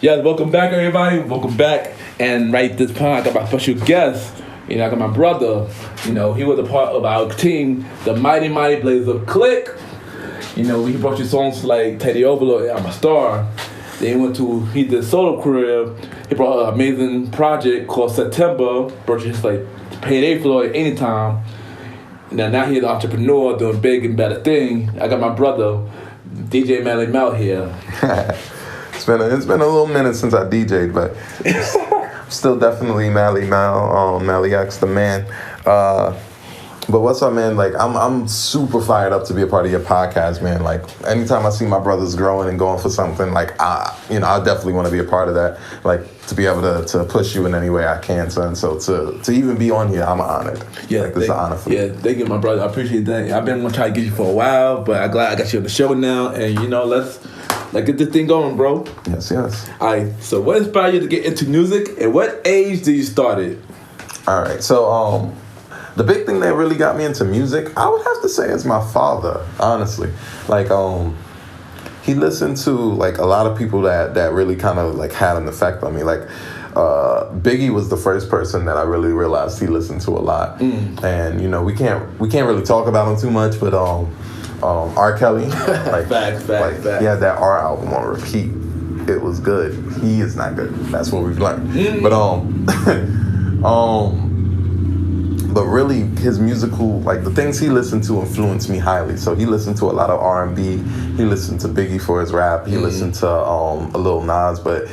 Yes, welcome back, everybody. Welcome back. And right this time, I got my special guest. I got my brother. He was a part of our team, the Mighty Blazer Click. He brought you songs like Teddy Overlord and I'm a Star. Then he did a solo career. He brought an amazing project called September. Brought you just like Payday Floyd Anytime. Now he's an entrepreneur doing big and better thing. I got my brother, DJ malimal here. It's been a little minute since I DJ'd, but I'm still definitely malimal, Mally X the man. But what's up, man? Like I'm super fired up to be a part of your podcast, man. Like anytime I see my brothers growing and going for something, like I definitely want to be a part of that. Like to be able to push you in any way I can, son. So to even be on here, I'm honored. Yeah, like this is an honor for me. Yeah, thank you, my brother. I appreciate that. I've been trying to get you for a while, but I'm glad I got you on the show now. And let's get this thing going, bro. Yes. All right. So what inspired you to get into music, and what age did you start it? All right. So the big thing that really got me into music, I would have to say, is my father, honestly. Like, he listened to, like, a lot of people that really kind of, like, had an effect on me. Like, Biggie was the first person that I really realized he listened to a lot. And, we can't really talk about him too much, but R. Kelly, like, Facts. he had that R album on repeat. It was good. He is not good. That's what we've learned. But really, his musical, like the things he listened to influenced me highly. So he listened to a lot of R&B. He listened to Biggie for his rap. He listened to a little Nas, but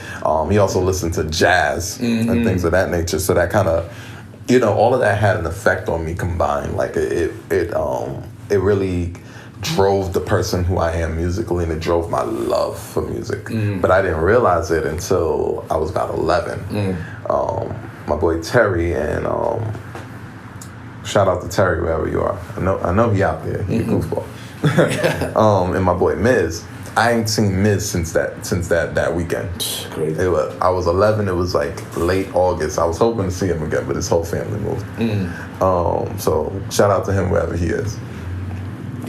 he also listened to jazz and things of that nature. So that kind of, all of that had an effect on me combined. Like it really drove the person who I am musically, and it drove my love for music. But I didn't realize it until I was about 11. My boy Terry and shout out to Terry wherever you are. I know he out there. He a goofball. And my boy Miz. I ain't seen Miz since that weekend. Crazy. I was 11. It was like late August. I was hoping to see him again, but his whole family moved. So shout out to him wherever he is.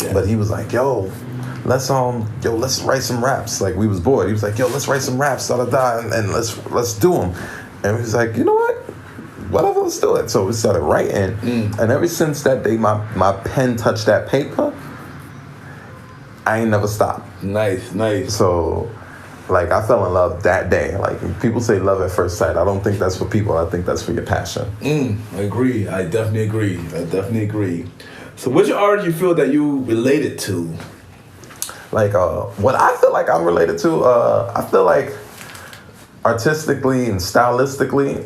Yeah. But he was like, let's write some raps. Like we was bored. He was like, let's write some raps, and let's do them. And we was like, you know what? Whatever, let's do it. So we started writing, and ever since that day, my pen touched that paper, I ain't never stopped. Nice. So, like, I fell in love that day. Like, people say love at first sight. I don't think that's for people. I think that's for your passion. I agree. I definitely agree. So which artist you feel that you related to? Like, what I feel like I'm related to, I feel like artistically and stylistically,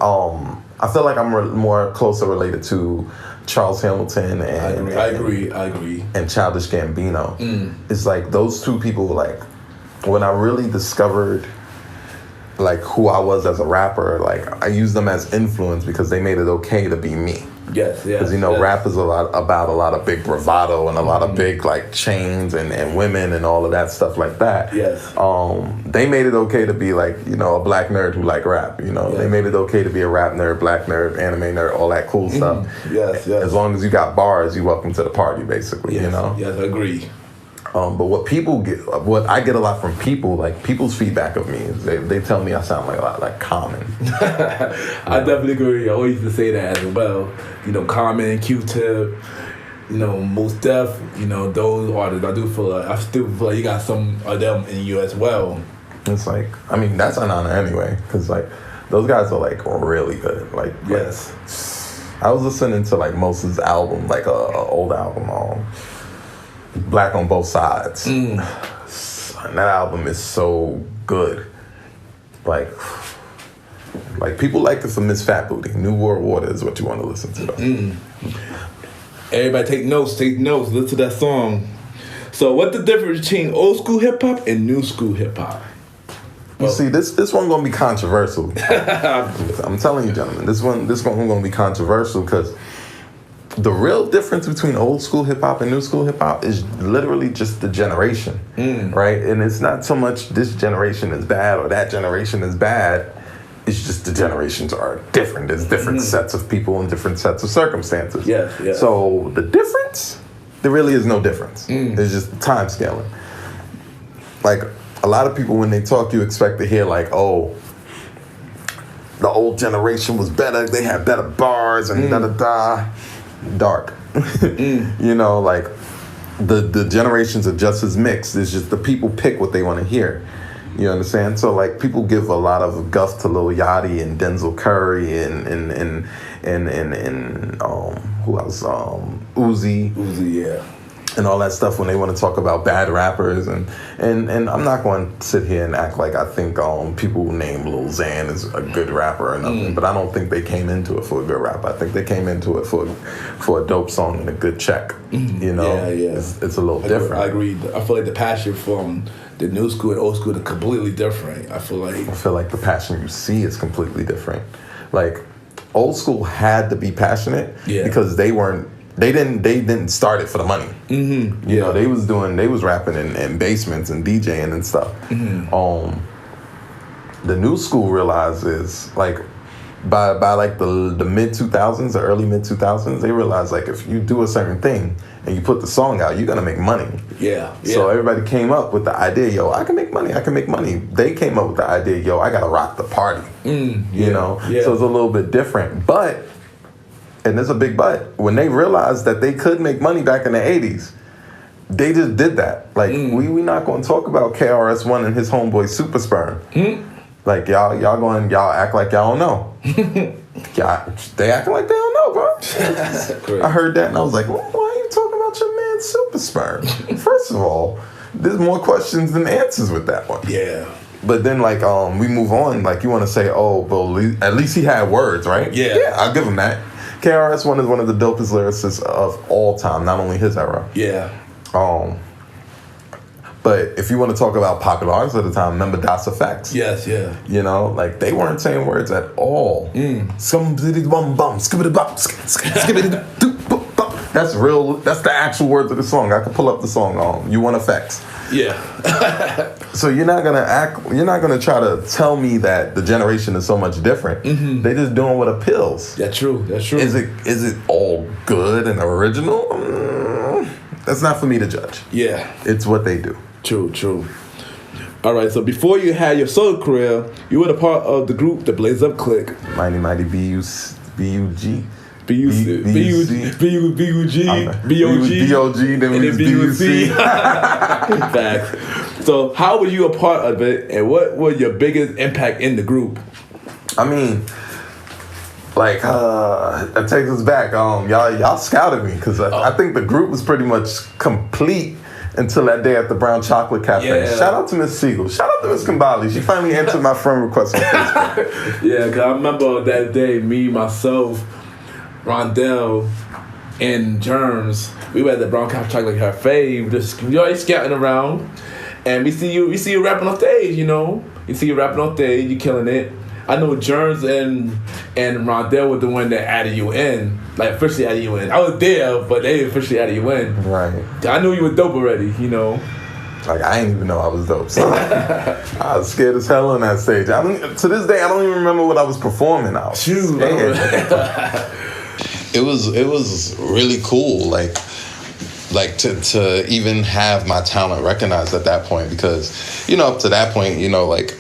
I feel like I'm more closer related to Charles Hamilton and I agree. And Childish Gambino. It's like those two people, like when I really discovered like who I was as a rapper, like I used them as influence because they made it okay to be me. Yes. Because rap is about a lot of big bravado and a lot of big like chains and women and all of that stuff like that. Yes. They made it okay to be like a black nerd who like rap. They made it okay to be a rap nerd, black nerd, anime nerd, all that cool stuff. Yes. As long as you got bars, you welcome to the party, basically. Yes, I agree. But what I get a lot from people, like people's feedback of me is they tell me I sound like a lot like Common. I definitely agree. I always used to say that as well. Common, Q-Tip, Mos Def, those artists. I still feel like you got some of them in you as well. It's like, I mean, that's an honor anyway, because like those guys are like really good. Like, yes. I was listening to like Mos's album, like a old album, Black on Both Sides. And that album is so good. Like people like it for Miss Fat Booty. New World Water is what you want to listen to. Everybody take notes. Listen to that song. So what's the difference between old school hip hop and new school hip hop? You see, this one gonna be controversial. I'm telling you, gentlemen, this one gonna be controversial because the real difference between old school hip hop and new school hip hop is literally just the generation, right? And it's not so much this generation is bad or that generation is bad. It's just the generations are different. There's different sets of people and different sets of circumstances. Yes. So the difference, there really is no difference. It's just time scaling. Like a lot of people when they talk, you expect to hear like, oh, the old generation was better. They had better bars and da da da. Dark. You know, like the generations are just as mixed. It's just the people pick what they want to hear. You understand? So like people give a lot of guff to Lil Yachty and Denzel Curry and who else? Uzi, yeah, and all that stuff when they want to talk about bad rappers and I'm not going to sit here and act like I think people who name Lil Xan is a good rapper or nothing, but I don't think they came into it for a good rapper. I think they came into it for a dope song and a good check. You know, it's a little different. I agree. I feel like the passion from the new school and old school are completely different. I feel like the passion you see is completely different. Like old school had to be passionate because they didn't start it for the money. You know, they was rapping in basements and DJing and stuff. The new school realizes like by like the mid 2000s, the early mid 2000s, they realized like if you do a certain thing and you put the song out, you're gonna make money. So everybody came up with the idea, yo, I can make money. They came up with the idea, yo, I gotta rock the party. You know, so it's a little bit different, but. And there's a big but. When they realized that they could make money back in the 80s, they just did that. Like, we not going to talk about KRS-One and his homeboy Super Sperm. Like, y'all act like y'all don't know. They acting like they don't know, bro. I heard that and I was like, well, why are you talking about your man Super Sperm? First of all, there's more questions than answers with that one. Yeah. But then, like, we move on. Like, you want to say, oh, well, at least he had words, right? Yeah, I'll give him that. KRS-One is one of the dopest lyricists of all time, not only his era. But if you want to talk about popular artists at the time, remember Das Effects. Yes. You know, like they weren't saying words at all. That's real. That's the actual words of the song. I can pull up the song. You Want Effects. So you're not gonna try to tell me that the generation is so much different. They just doing what appeals. That's true. Is it all good and original? That's not for me to judge. It's what they do. True. All right, so before you had your solo career, you were a part of the group, the Blaze Up Clique. Mighty B-U-G. B-U-C, B-U-G, B-O-G, then we was B-U-C. Facts. So how were you a part of it, and what was your biggest impact in the group? I mean, like, that takes us back. Y'all scouted me, because I think the group was pretty much complete until that day at the Brown Chocolate Cafe. Shout out to Miss Siegel. Shout out to Miss Kambali. She finally answered my friend request on Facebook. Because I remember that day, me, myself, Rondell, and Germs, we were at the Brown Chocolate Cafe. We always scouting around, and we see you rapping on stage. You know, you rapping you killing it. I know Germs and Rondell were the one that added you in, like officially added you in. I was there, but they officially added you in. Right. I knew you were dope already. You know. Like, I didn't even know I was dope. So I was scared as hell on that stage. To this day, I don't even remember what I was performing. I was scared. It was really cool, like to even have my talent recognized at that point, because, you know, up to that point, you know, like,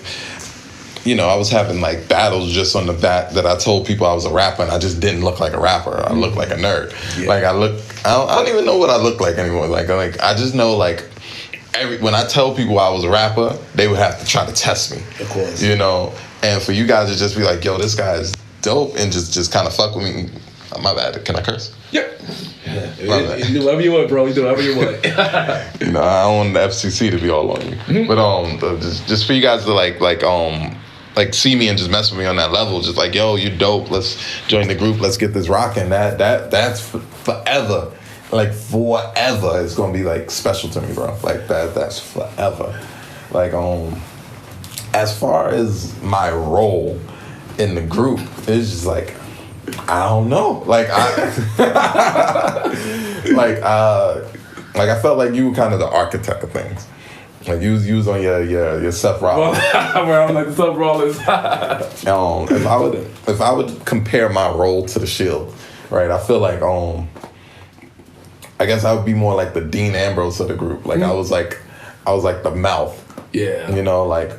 you know, I was having like battles just on the bat that I told people I was a rapper, and I just didn't look like a rapper. I looked like a nerd. Like I don't even know what I look like anymore. Like I just know like when I tell people I was a rapper, they would have to try to test me. Of course. You know, and for you guys to just be like, yo, this guy is dope, and just kind of fuck with me. My bad. Can I curse? Yep. You do whatever you want, bro. You do whatever you want. You know, I don't want the FCC to be all on you. But just for you guys to like see me and just mess with me on that level, just like, yo, you dope. Let's join the group. Let's get this rocking. That's forever. Like forever, it's gonna be like special to me, bro. Like that's forever. Like as far as my role in the group, it's just like, I don't know. Like I felt like you were kind of the architect of things. Like you was on your Seth Rollins. Where I'm like the Seth Rollins. If I would compare my role to the Shield, right? I feel like I guess I would be more like the Dean Ambrose of the group. Like I was like the mouth. Yeah. You know, like,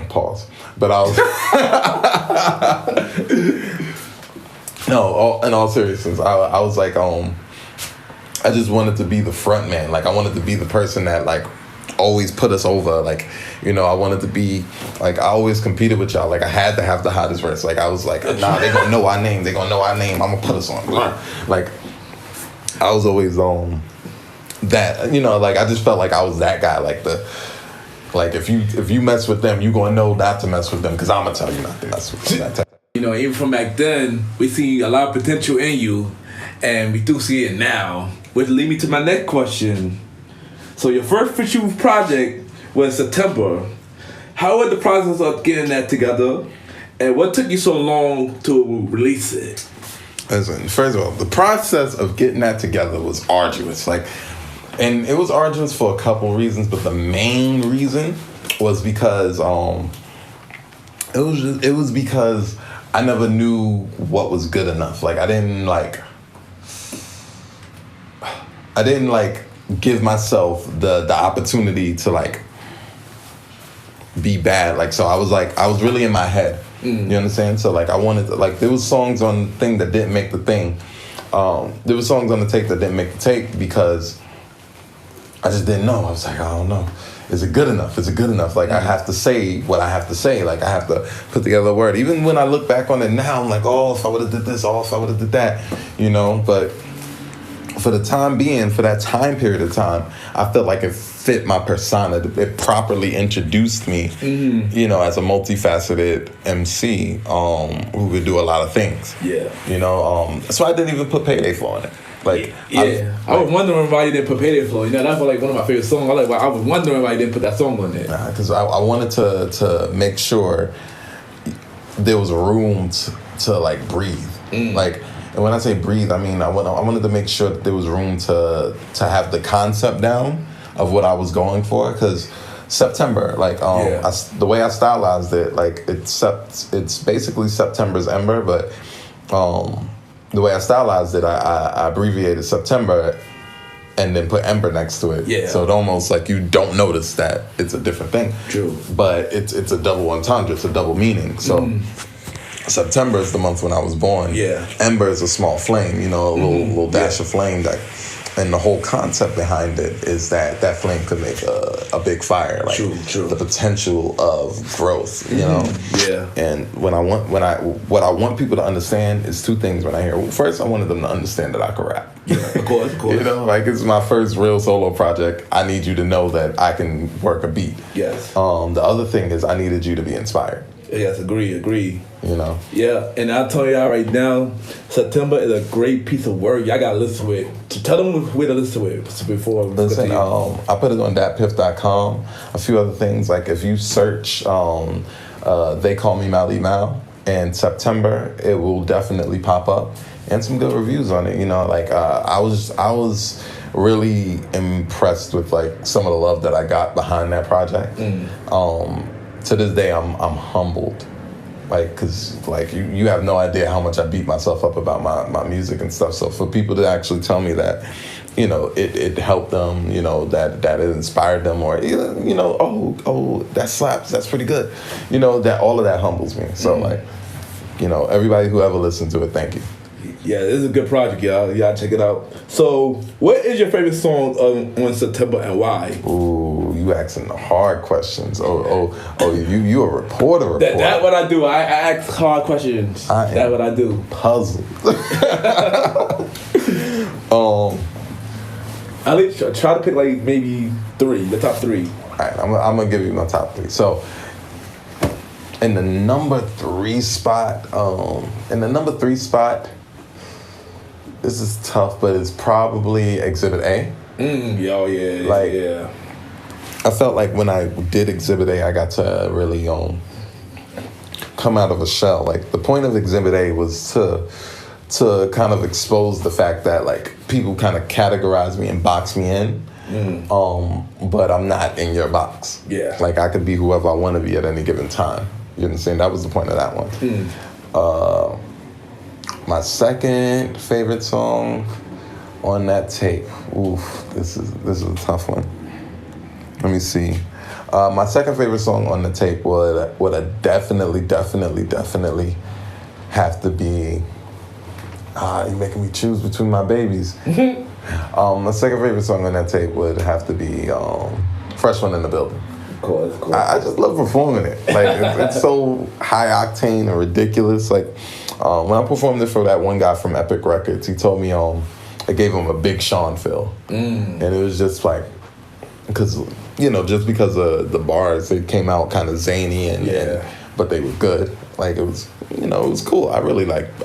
pause. But I was... No, in all seriousness, I was like, I just wanted to be the front man. Like, I wanted to be the person that, like, always put us over. Like, you know, I wanted to be, like, I always competed with y'all. Like, I had to have the hottest verse. Like, I was like, nah, they gonna know our name. They gonna know our name. I'm gonna put us on. Like, I was always that, you know, like, I just felt like I was that guy. Like, if you mess with them, you gonna know not to mess with them, because I'm gonna tell you not to mess with them. You know, even from back then, we see a lot of potential in you, and we do see it now. Which lead me to my next question. So your first official project was September. How was the process of getting that together, and what took you so long to release it? Listen, first of all, the process of getting that together was arduous. Like, and it was arduous for a couple reasons, but the main reason was because it was because I never knew what was good enough. Like, I didn't give myself the opportunity to, like, be bad. Like, so I was really in my head. You understand? So, like, I wanted to, like, there was songs on the thing that didn't make the thing. There was songs on the tape that didn't make the tape because I just didn't know. I was like, I don't know. Is it good enough? Is it good enough? Like, I have to say what I have to say. Like, I have to put together a word. Even when I look back on it now, I'm like, oh, if I would have did this, oh, if I would have did that, you know? But for the time being, for that time period of time, I felt like it fit my persona. It properly introduced me, you know, as a multifaceted MC who could do a lot of things. Yeah. You know, that's why I didn't even put Payday Flow on it. Like, I was wondering why you didn't put Payday Flow. You know, that's like one of my favorite songs. I was wondering why you didn't put that song on there. Because I wanted to make sure there was room to like breathe. Like, and when I say breathe, I mean I wanted to make sure that there was room to have the concept down of what I was going for. Because September, like, the way I stylized it, like, it's basically September's Ember, but the way I stylized it, I abbreviated September and then put Ember next to it. Yeah. So it almost, like, you don't notice that it's a different thing. True. But it's a double entendre. It's a double meaning. So September is the month when I was born. Yeah. Ember is a small flame, you know, a little dash of flame that. And the whole concept behind it is that flame could make a big fire, like the potential of growth, you know. Yeah. And what I want people to understand is two things when I hear. Well, first, I wanted them to understand that I can rap. Yeah, of course. You know, like, it's my first real solo project. I need you to know that I can work a beat. Yes. The other thing is I needed you to be inspired. Yes, agree. You know? Yeah, and I'll tell y'all right now, September is a great piece of work. Y'all gotta listen to it. So tell them where to listen to it before we listen. I put it on datpiff.com. A few other things, like, if you search They Call Me Malimal in September, it will definitely pop up. And some good reviews on it, you know, like, I was really impressed with, like, some of the love that I got behind that project. To this day, I'm humbled, like, because, like, you have no idea how much I beat myself up about my music and stuff. So for people to actually tell me that, you know, it helped them, you know, that it inspired them, or, you know, oh, that slaps, that's pretty good, you know, that all of that humbles me. So like, you know, everybody who ever listened to it, thank you. Yeah, this is a good project, y'all. Y'all check it out. So, what is your favorite song on September and why? Ooh, you asking the hard questions. You a reporter. That's what I do. I ask hard questions. That's what I do. Puzzled. I try to pick, like, maybe the top three. All right, I'm gonna give you my top three. So, in the number three spot, this is tough, but it's probably Exhibit A. Yeah. I felt like when I did Exhibit A, I got to really come out of a shell. Like, the point of Exhibit A was to kind of expose the fact that, like, people kind of categorize me and box me in, but I'm not in your box. Yeah. Like, I could be whoever I want to be at any given time. You understand? That was the point of that one. My second favorite song on that tape. Oof, this is a tough one. Let me see. My second favorite song on the tape would definitely have to be. You're making me choose between my babies. My second favorite song on that tape would have to be "Fresh One in the Building." Of course. I just love performing it. Like it's so high octane and ridiculous. Like when I performed it for that one guy from Epic Records, he told me I gave him a Big Sean feel, and it was just like because just because of the bars, they came out kind of zany and but they were good. Like it was it was cool. I really like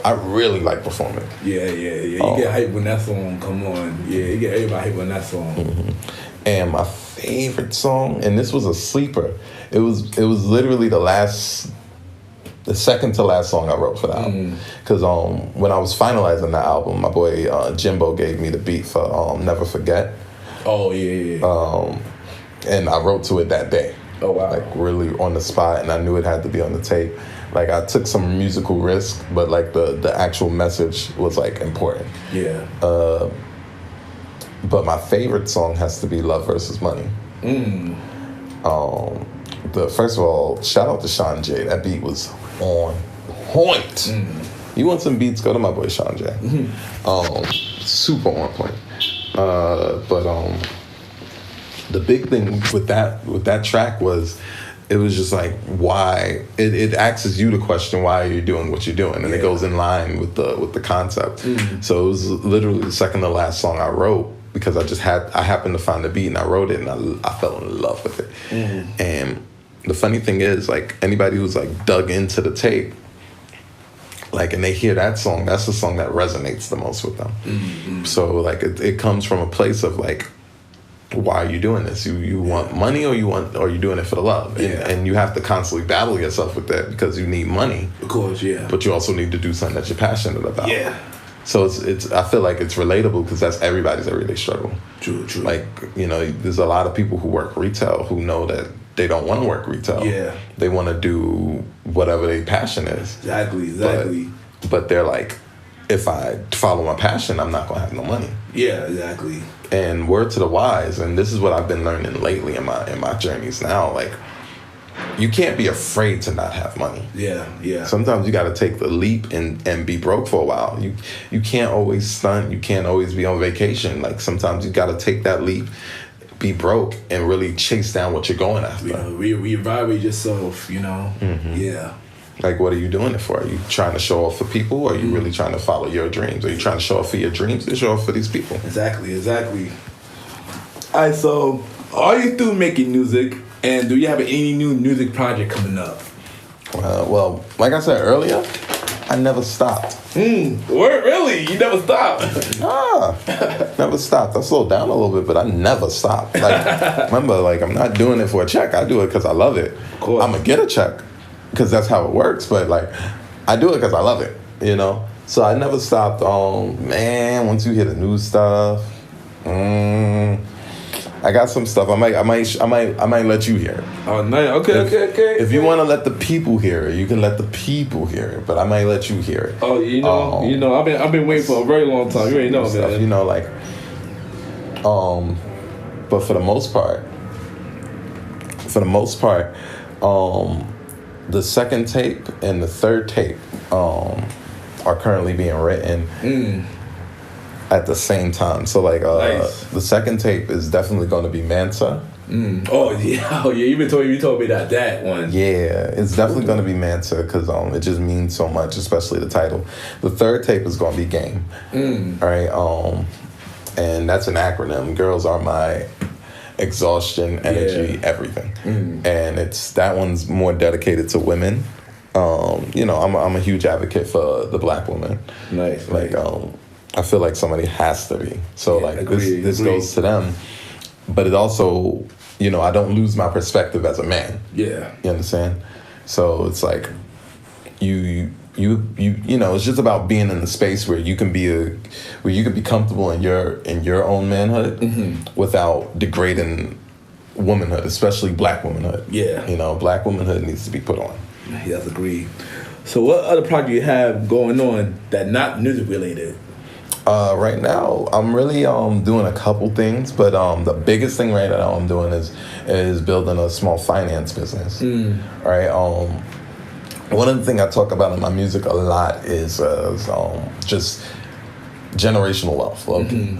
performing. Yeah. You get hype when that song come on. Yeah, you get everybody hype when that song. Mm-hmm. And my favorite song, and this was a sleeper. It was literally the second to last song I wrote for the album. Because when I was finalizing the album, my boy Jimbo gave me the beat for "Never Forget." Oh yeah. And I wrote to it that day. Oh wow. Like really on the spot, and I knew it had to be on the tape. Like I took some musical risk, but like the actual message was like important. Yeah. But my favorite song has to be "Love Versus Money." First of all, shout out to Sean J. That beat was on point. You want some beats? Go to my boy Sean J. Super on point. But the big thing with that track was it was just like why it asks you to question why you're doing what you're doing, and it goes in line with the concept. So it was literally the second to last song I wrote because I happened to find the beat and I wrote it and I fell in love with it. And the funny thing is, like anybody who's like dug into the tape, like and they hear that song, that's the song that resonates the most with them. So like it comes from a place of like, why are you doing this? You want money or you're doing it for the love? And you have to constantly battle yourself with that because you need money. Of course, yeah. But you also need to do something that you're passionate about. Yeah. So it's I feel like it's relatable because that's everybody's everyday struggle. True. Like, there's a lot of people who work retail who know that they don't want to work retail. Yeah. They want to do whatever their passion is. Exactly. But they're like, if I follow my passion, I'm not going to have no money. Yeah, exactly. And word to the wise, and this is what I've been learning lately in my journeys now, like, you can't be afraid to not have money. Yeah. Sometimes you got to take the leap and be broke for a while. You can't always stunt. You can't always be on vacation. Like, sometimes you got to take that leap, be broke, and really chase down what you're going after. Reevaluate yourself, Yeah. Like, what are you doing it for? Are you trying to show off for people, or are you really trying to follow your dreams? Are you trying to show off for your dreams or show off for these people? Exactly. All right, so are you through making music, and do you have any new music project coming up? Well, like I said earlier, I never stopped. Word, really? You never stopped? Never stopped. I slowed down a little bit, but I never stopped. Like, remember, like, I'm not doing it for a check. I do it because I love it. Of course. I'm going to get a check because that's how it works, but, like, I do it because I love it, So I never stopped. Once you hear the new stuff, I got some stuff. I might let you hear it. Oh, nice. Okay. If you want to let the people hear it, you can let the people hear it. But I might let you hear it. Oh, I've been waiting for a very long time. You already know, stuff, man. But for the most part, the second tape and the third tape are currently being written. At the same time. So like nice. The second tape is definitely going to be Mansa. Oh yeah. You told me that one. Yeah, it's definitely going to be Mansa because it just means so much, especially the title. The third tape is going to be Game. All right. And that's an acronym. Girls are my exhaustion, energy, everything. And that one's more dedicated to women. I'm a huge advocate for the Black woman. Nice. Like I feel like somebody has to be. So this goes to them. But it also, I don't lose my perspective as a man. Yeah. You understand? So it's like you it's just about being in the space where you can be comfortable in your own manhood without degrading womanhood, especially Black womanhood. Yeah. Black womanhood needs to be put on. Yes, agreed. So what other project you have going on that not music related? Right now, I'm really doing a couple things, but the biggest thing right now I'm doing is building a small finance business. Right. One of the things I talk about in my music a lot is just generational wealth.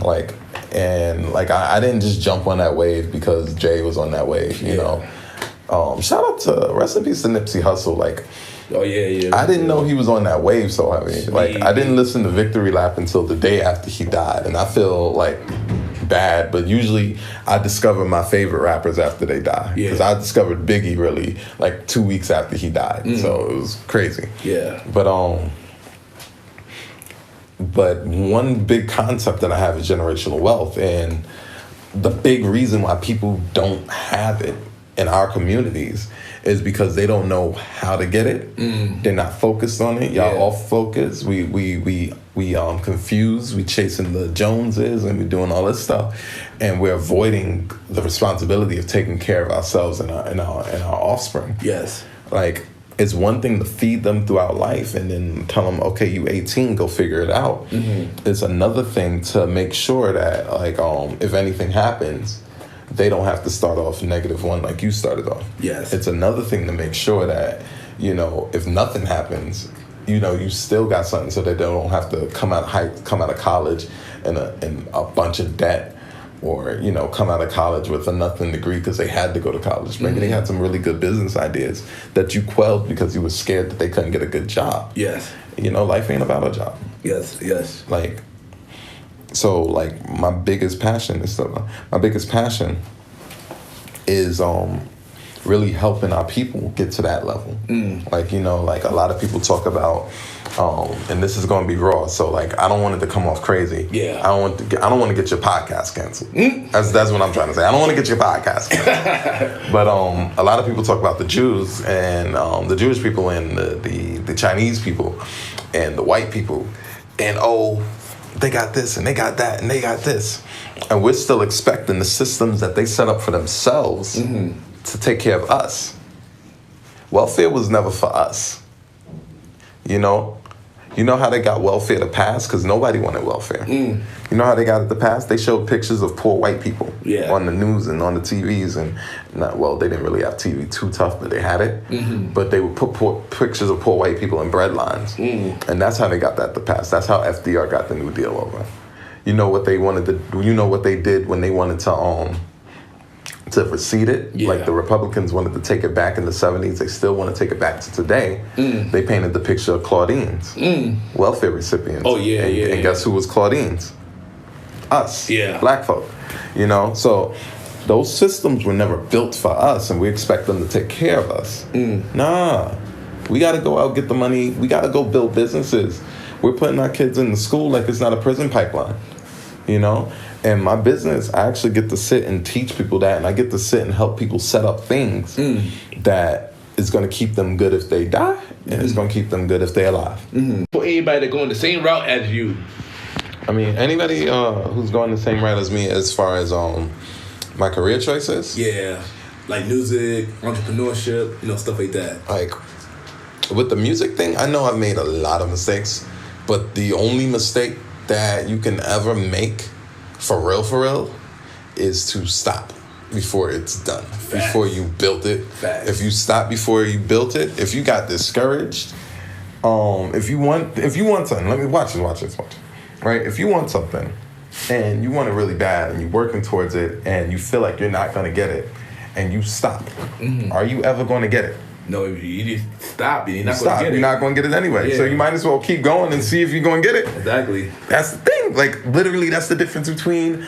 Like, and like I didn't just jump on that wave because Jay was on that wave. You know. Shout out to rest in peace to Nipsey Hussle. Like. Oh yeah. I didn't know he was on that wave so heavy. Like I didn't listen to Victory Lap until the day after he died, and I feel like bad. But usually I discover my favorite rappers after they die. Because I discovered Biggie really like 2 weeks after he died, so it was crazy. Yeah. But one big concept that I have is generational wealth, and the big reason why people don't have it in our communities is because they don't know how to get it. They're not focused on it. Y'all off focus. We confused. We chasing the Joneses and we doing all this stuff, and we're avoiding the responsibility of taking care of ourselves and our offspring. Yes. Like it's one thing to feed them throughout life and then tell them, okay, you 18, go figure it out. It's another thing to make sure that like if anything happens, they don't have to start off -1 like you started off. Yes. It's another thing to make sure that, you know, if nothing happens, you know, you still got something so that they don't have to come out of college in a bunch of debt, or, you know, come out of college with a nothing degree because they had to go to college. Maybe they had some really good business ideas that you quelled because you were scared that they couldn't get a good job. Yes. You know, life ain't about a job. Yes. Like, so like my biggest passion is really helping our people get to that level. Like, you know, like a lot of people talk about and this is going to be raw, so like I don't want it to come off crazy. Yeah. I don't want to get your podcast canceled. That's what I'm trying to say. I don't want to get your podcast canceled. But a lot of people talk about the Jews and the Jewish people and the Chinese people and the white people, and they got this and they got that and they got this. And we're still expecting the systems that they set up for themselves to take care of us. Welfare was never for us. You know how they got welfare to pass? Because nobody wanted welfare. You know how they got it to pass? They showed pictures of poor white people on the news and on the TVs. And they didn't really have TV too tough, but they had it. But they would put pictures of poor white people in bread lines. And that's how they got that to pass. That's how FDR got the New Deal over. You know what they wanted to do? You know what they did when they wanted to recede it? Like the Republicans wanted to take it back in the 70s. They still want to take it back to today. They painted the picture of Claudines, welfare recipients. And guess who was Claudines? Us, black folk. You know, so those systems were never built for us, and we expect them to take care of us. Nah, we got to go out, get the money. We got to go build businesses. We're putting our kids in the school like it's not a prison pipeline, you know? And my business, I actually get to sit and teach people that, and I get to sit and help people set up things that is going to keep them good if they die, and it's going to keep them good if they're alive. For anybody that going the same route as you. I mean, anybody who's going the same route as me as far as my career choices. Yeah, like music, entrepreneurship, you know, stuff like that. Like, with the music thing, I know I've made a lot of mistakes, but the only mistake that you can ever make for real, is to stop before it's done. Facts. Before you built it. Facts. If you stop before you built it, if you got discouraged, if you want something, let me watch this. Right? If you want something and you want it really bad and you're working towards it and you feel like you're not gonna get it and you stop, are you ever gonna get it? No, if you just stop, you're not going to get it. You're not going to get it anyway. Yeah. So you might as well keep going and see if you're going to get it. Exactly. That's the thing. Like, literally, that's the difference between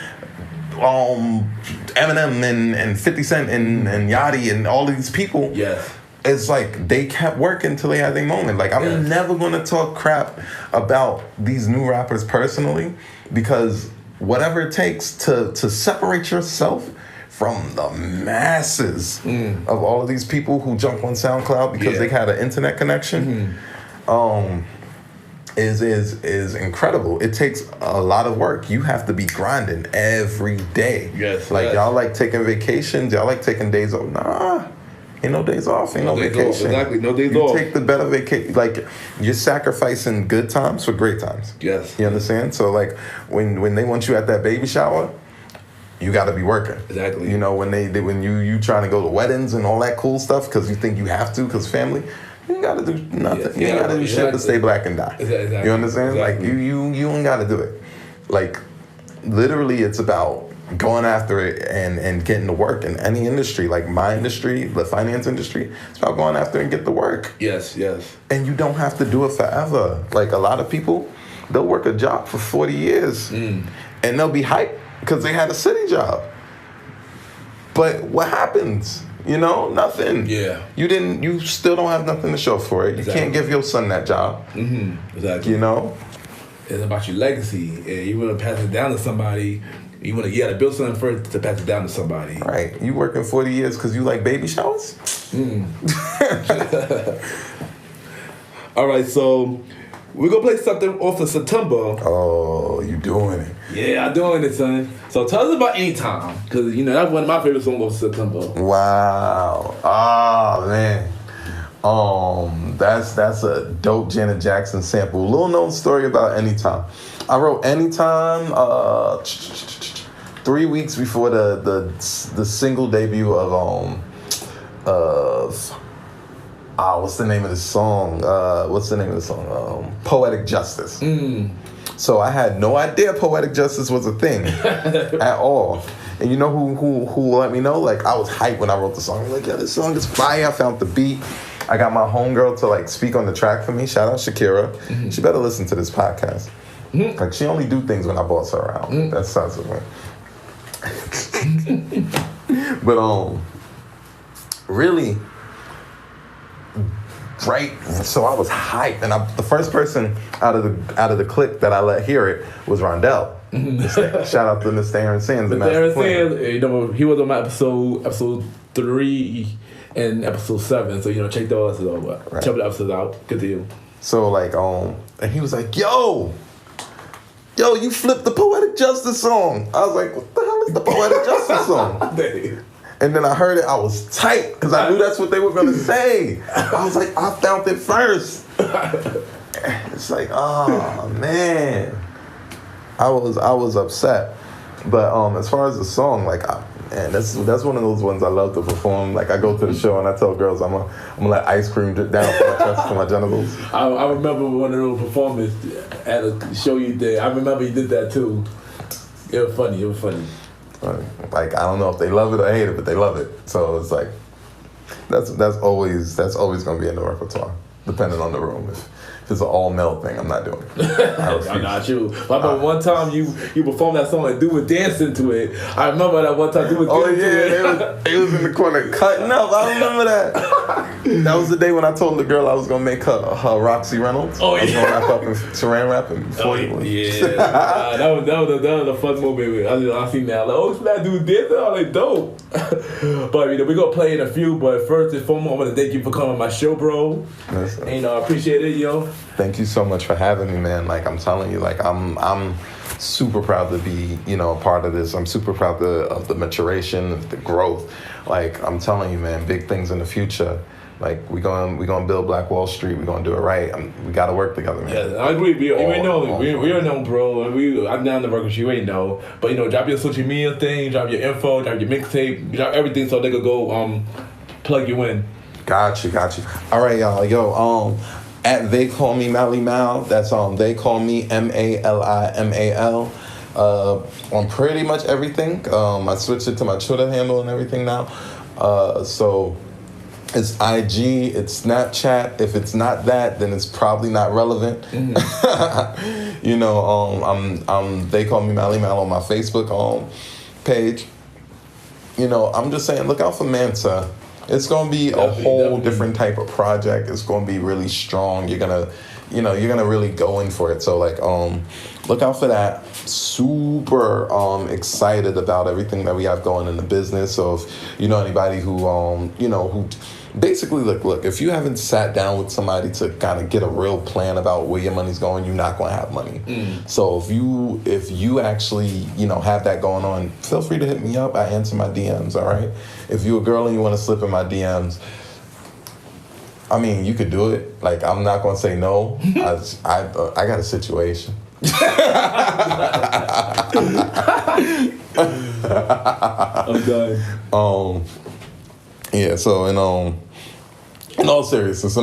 Eminem and 50 Cent and Yachty and all these people. Yes. It's like they kept working until they had their moment. Like, I'm never going to talk crap about these new rappers personally, because whatever it takes to separate yourself from the masses of all of these people who jump on SoundCloud because they had an internet connection, is incredible. It takes a lot of work. You have to be grinding every day. Yes. Like y'all like taking vacations, y'all like taking days off. Nah, Ain't no days off. Ain't no days vacation. off, exactly. No days you off. take the better vacation. Like, you're sacrificing good times for great times. Yes. You understand? So, like, when they want you at that baby shower, you got to be working. Exactly. You know, when when you trying to go to weddings and all that cool stuff because you think you have to because family, you ain't got to do nothing. You ain't got to do shit to stay black and die. Exactly. You understand? Exactly. Like, you ain't got to do it. Like, literally, it's about going after it and getting to work in any industry. Like my industry, the finance industry, it's about going after and get the work. Yes. And you don't have to do it forever. Like a lot of people, they'll work a job for 40 years and they'll be hyped because they had a city job. But what happens? You know, nothing. Yeah. You still don't have nothing to show for it. You can't give your son that job. Exactly. You know? It's about your legacy. And you want to pass it down to somebody. You got to build something first to pass it down to somebody. Right. You working 40 years because you like baby showers? All right, so we're going to play something off of September. Oh, you doing it. Yeah, I'm doing it, son. So tell us about Anytime. Because, that's one of my favorite songs of September. Wow. Oh, man. That's a dope Janet Jackson sample. Little known story about Anytime. I wrote Anytime 3 weeks before the single debut of what's the name of the song? Poetic Justice. So I had no idea Poetic Justice was a thing at all. And you know who let me know? Like, I was hyped when I wrote the song. I was like, yeah, this song is fire. I found the beat. I got my homegirl to like speak on the track for me. Shout out Shakira. She better listen to this podcast. Like, she only do things when I boss her around. That sounds of it. But really, right. So I was hyped, and the first person out of the clique that I let hear it was Rondell. Shout out to Mr. Aaron Sands. Mr. Aaron Sands, he was on my episode 3 and episode 7. So check those out. Right. Check the episodes out. Good deal. So like and he was like, yo, you flipped the Poetic Justice song. I was like, what the hell is the Poetic Justice song? And then I heard it, I was tight because I knew that's what they were gonna say. I was like, I found it first. It's like, oh man, I was upset. But as far as the song, like, that's one of those ones I love to perform. Like, I go to the show and I tell girls I'm gonna let ice cream drip down from my chest to my genitals. I remember one of those performances at a show you did. I remember you did that too. It was funny. Like, I don't know if they love it or hate it, but they love it. So it's like that's always gonna be in the repertoire, depending on the room. If it's an all male thing, I'm not doing it. I'm not you. I remember one time you performed that song and dude was dancing to it. I remember that one time dude was dancing to it. They was in the corner cutting up. I remember that. That was the day when I told the girl I was gonna make her Roxy Reynolds. Oh yeah. I was gonna wrap up in saran wrapping before you. Yeah. That was a fun moment. I seen that. Like, oh, that dude dancing. I was like, dope. But we're gonna play in a few. But first and foremost, I want to thank you for coming on my show, bro. Yes, and I appreciate it, yo. Thank you so much for having me, man. Like, I'm telling you, like, I'm super proud to be, a part of this. I'm super proud of the maturation, of the growth. Like, I'm telling you, man, big things in the future. Like, we gonna build Black Wall Street. We're gonna do it right. We gotta work together, man. Yeah, I agree. We ain't know. We ain't know, bro. I'm down to work with you. Ain't know. But drop your social media thing, drop your info, drop your mixtape, drop everything so they could go plug you in. Got you. All right, y'all. Yo, at They Call Me Malimal. That's They Call Me MALIMAL. On pretty much everything. I switched it to my Twitter handle and everything now. So it's IG, it's Snapchat. If it's not that, then it's probably not relevant. Mm-hmm. I'm They Call Me Malimal on my Facebook page. I'm just saying, look out for Mansa. It's gonna be a whole different type of project. It's gonna be really strong. You're gonna really go in for it. So like, look out for that. Super excited about everything that we have going in the business. So if you know anybody who basically, look, if you haven't sat down with somebody to kind of get a real plan about where your money's going, you're not going to have money. So if you actually, you know, have that going on, feel free to hit me up. I answer my DMs, all right? If you're a girl and you want to slip in my DMs, I mean, you could do it. Like, I'm not going to say no. I got a situation. I'm done. Yeah, so in all seriousness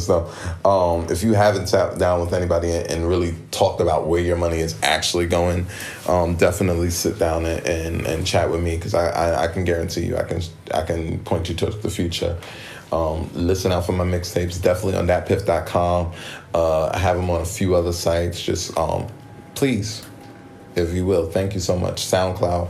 though, if you haven't sat down with anybody and really talked about where your money is actually going, definitely sit down and chat with me, because I can guarantee you I can point you towards the future. Listen out for my mixtapes, definitely on thatpiff.com. I have them on a few other sites. Just please, if you will, thank you so much. SoundCloud,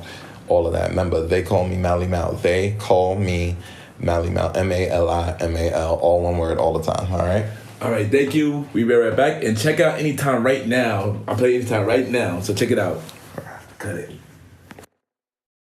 all of that. Remember, they call me malimal. They call me malimal. malimal. All one word, all the time. All right. All right. Thank you. We'll be right back, and check out Anytime right now. I play Anytime right now, so check it out. Cut it.